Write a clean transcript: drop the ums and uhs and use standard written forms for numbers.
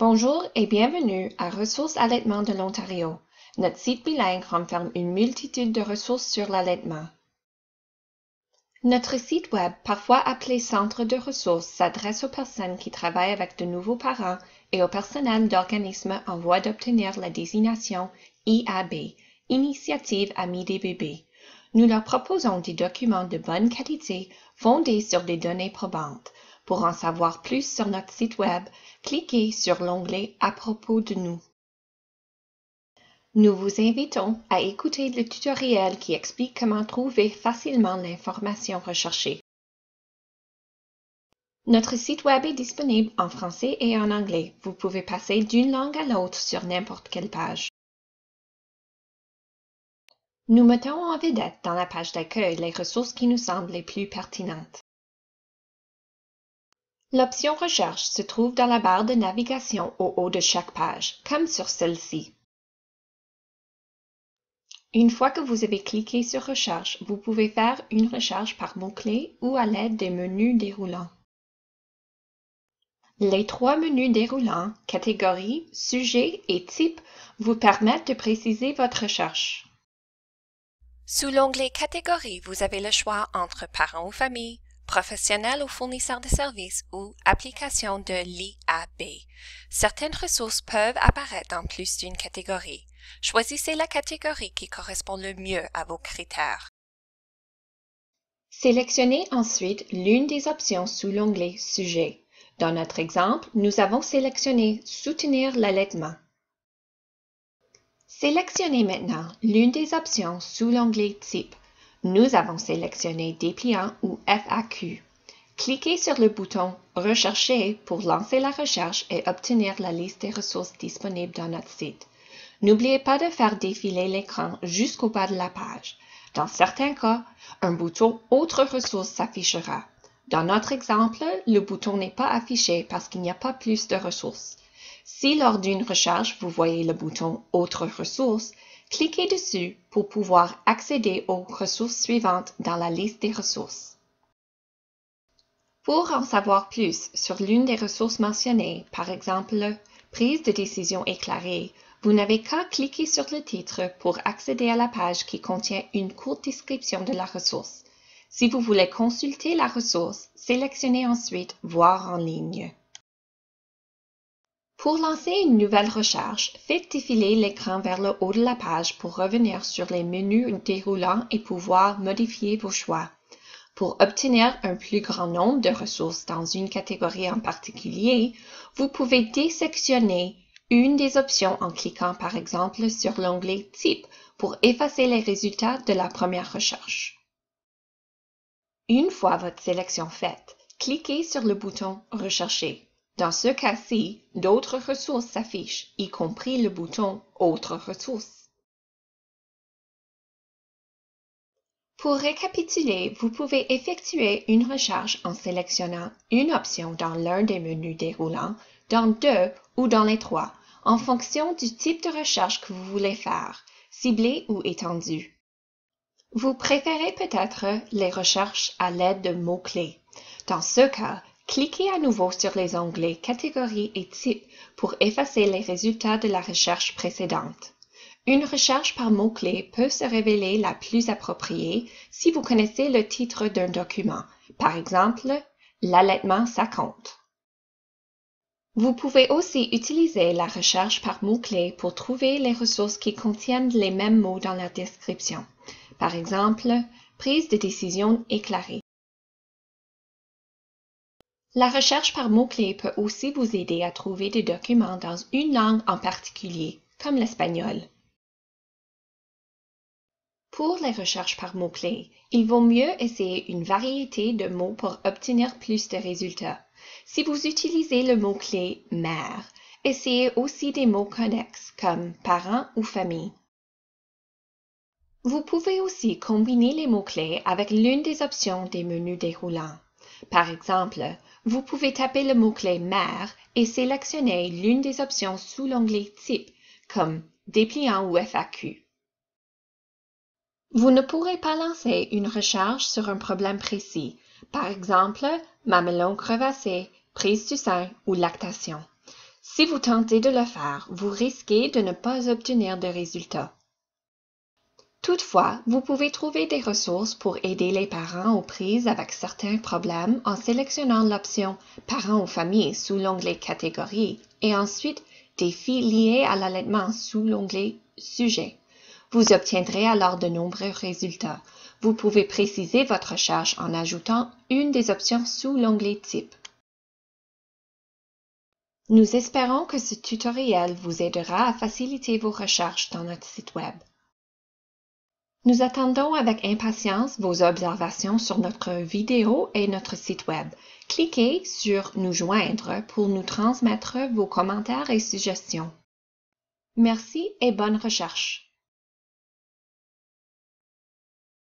Bonjour et bienvenue à Ressources Allaitement de l'Ontario. Notre site bilingue renferme une multitude de ressources sur l'allaitement. Notre site web, parfois appelé Centre de ressources, s'adresse aux personnes qui travaillent avec de nouveaux parents et au personnel d'organismes en voie d'obtenir la désignation IAB, Initiative Amis des bébés. Nous leur proposons des documents de bonne qualité fondés sur des données probantes. Pour en savoir plus sur notre site web, cliquez sur l'onglet « À propos de nous ». Nous vous invitons à écouter le tutoriel qui explique comment trouver facilement l'information recherchée. Notre site web est disponible en français et en anglais. Vous pouvez passer d'une langue à l'autre sur n'importe quelle page. Nous mettons en vedette dans la page d'accueil les ressources qui nous semblent les plus pertinentes. L'option Recherche se trouve dans la barre de navigation au haut de chaque page, comme sur celle-ci. Une fois que vous avez cliqué sur Recherche, vous pouvez faire une recherche par mots-clés ou à l'aide des menus déroulants. Les trois menus déroulants, Catégorie, Sujet et Type, vous permettent de préciser votre recherche. Sous l'onglet Catégorie, vous avez le choix entre Parents ou famille, professionnels ou fournisseurs de services ou application de l'IAB. Certaines ressources peuvent apparaître dans plus d'une catégorie. Choisissez la catégorie qui correspond le mieux à vos critères. Sélectionnez ensuite l'une des options sous l'onglet Sujet. Dans notre exemple, nous avons sélectionné Soutenir l'allaitement. Sélectionnez maintenant l'une des options sous l'onglet Type. Nous avons sélectionné Dépliant ou FAQ. Cliquez sur le bouton Rechercher pour lancer la recherche et obtenir la liste des ressources disponibles dans notre site. N'oubliez pas de faire défiler l'écran jusqu'au bas de la page. Dans certains cas, un bouton Autres ressources s'affichera. Dans notre exemple, le bouton n'est pas affiché parce qu'il n'y a pas plus de ressources. Si lors d'une recherche, vous voyez le bouton « Autres ressources », cliquez dessus pour pouvoir accéder aux ressources suivantes dans la liste des ressources. Pour en savoir plus sur l'une des ressources mentionnées, par exemple « Prise de décision éclairée », vous n'avez qu'à cliquer sur le titre pour accéder à la page qui contient une courte description de la ressource. Si vous voulez consulter la ressource, sélectionnez ensuite « Voir en ligne ». Pour lancer une nouvelle recherche, faites défiler l'écran vers le haut de la page pour revenir sur les menus déroulants et pouvoir modifier vos choix. Pour obtenir un plus grand nombre de ressources dans une catégorie en particulier, vous pouvez désectionner une des options en cliquant par exemple sur l'onglet Type pour effacer les résultats de la première recherche. Une fois votre sélection faite, cliquez sur le bouton Rechercher. Dans ce cas-ci, d'autres ressources s'affichent, y compris le bouton Autres ressources. Pour récapituler, vous pouvez effectuer une recherche en sélectionnant une option dans l'un des menus déroulants, dans deux ou dans les trois, en fonction du type de recherche que vous voulez faire, ciblée ou étendue. Vous préférez peut-être les recherches à l'aide de mots-clés. Dans ce cas, cliquez à nouveau sur les onglets Catégorie et Type pour effacer les résultats de la recherche précédente. Une recherche par mots-clés peut se révéler la plus appropriée si vous connaissez le titre d'un document, par exemple « L'allaitement, ça compte ». Vous pouvez aussi utiliser la recherche par mots-clés pour trouver les ressources qui contiennent les mêmes mots dans la description, par exemple « Prise de décision éclairée ». La recherche par mots-clés peut aussi vous aider à trouver des documents dans une langue en particulier, comme l'espagnol. Pour les recherches par mots-clés, il vaut mieux essayer une variété de mots pour obtenir plus de résultats. Si vous utilisez le mot-clé « mère », essayez aussi des mots connexes comme « parents » ou « famille ». Vous pouvez aussi combiner les mots-clés avec l'une des options des menus déroulants. Par exemple, vous pouvez taper le mot-clé « mère » et sélectionner l'une des options sous l'onglet « Type » comme « Dépliant » ou « FAQ ». Vous ne pourrez pas lancer une recherche sur un problème précis, par exemple « mamelon crevassé », prise du sein ou lactation. Si vous tentez de le faire, vous risquez de ne pas obtenir de résultats. Toutefois, vous pouvez trouver des ressources pour aider les parents aux prises avec certains problèmes en sélectionnant l'option « Parents ou famille » sous l'onglet « Catégories » et ensuite « Défis liés à l'allaitement » sous l'onglet « Sujet ». Vous obtiendrez alors de nombreux résultats. Vous pouvez préciser votre recherche en ajoutant une des options sous l'onglet « Type ». Nous espérons que ce tutoriel vous aidera à faciliter vos recherches dans notre site Web. Nous attendons avec impatience vos observations sur notre vidéo et notre site Web. Cliquez sur « Nous joindre » pour nous transmettre vos commentaires et suggestions. Merci et bonne recherche!